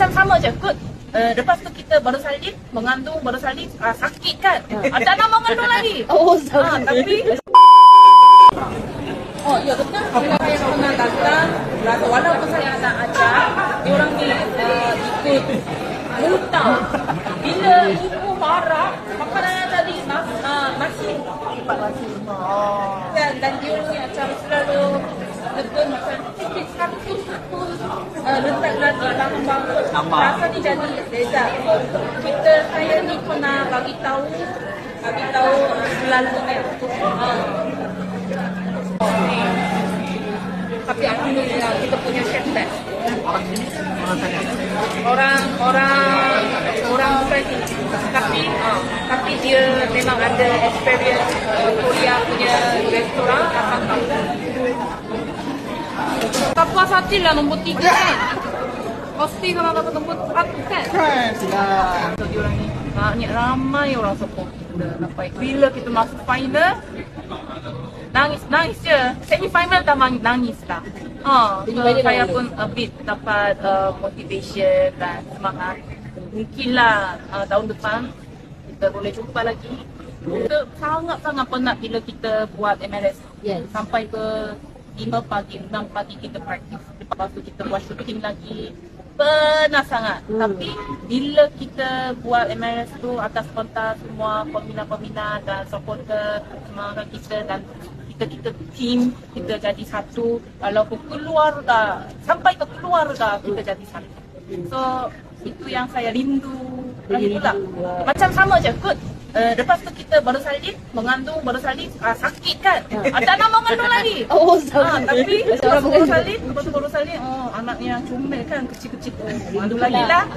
Macam sama je, good. Lepas tu kita baru salin, mengandung, baru salin, sakit kan? Tak nak mengandung lagi. Tapi ya betul. Bila saya pernah datang, walaupun saya nak ajar, diorang ni ikut muntah. Bila ibu marah, makanan tadi masih dan diorang ni macam selalu betul macam satu letak lagi bangun rasa ni jadi beza. Saya ni pernah bagi tahu selalunya. Tapi alhamdulillah kita punya chef best. Orang Ukraine, tapi dia memang ada experience Korea punya restoran. Tak puas hati lah nombor 3 kan? Pasti kalau dapat nombor 1 kan? Sudah. So diorang ni banyak ramai orang support kita sampai bila kita masuk final. Nangis je. Semi final dah nangis lah. So saya pun a bit dapat motivation dan semangat. Mungkinlah tahun depan kita boleh jumpa lagi. Kita sangat-sangat penat bila kita buat MLS. Sampai ke 5 pagi, 6 pagi kita practice. Lepas tu kita buat shooting lagi. Penat sangat. Tapi bila kita buat MLS tu atas kontak semua peminat-peminat dan supporter semangat kita dan kita team, kita jadi satu. Walaupun keluarga, sampai ke keluarga kita jadi satu. So itu yang saya rindu lagi pula. Macam sama je, good. Lepas tu kita baru salin, mengandung, baru salin, sakit kan? Tak nak mengandung lagi. Tapi baru salin, anaknya comel kan, kecil-kecil. Mengandung lagi lah.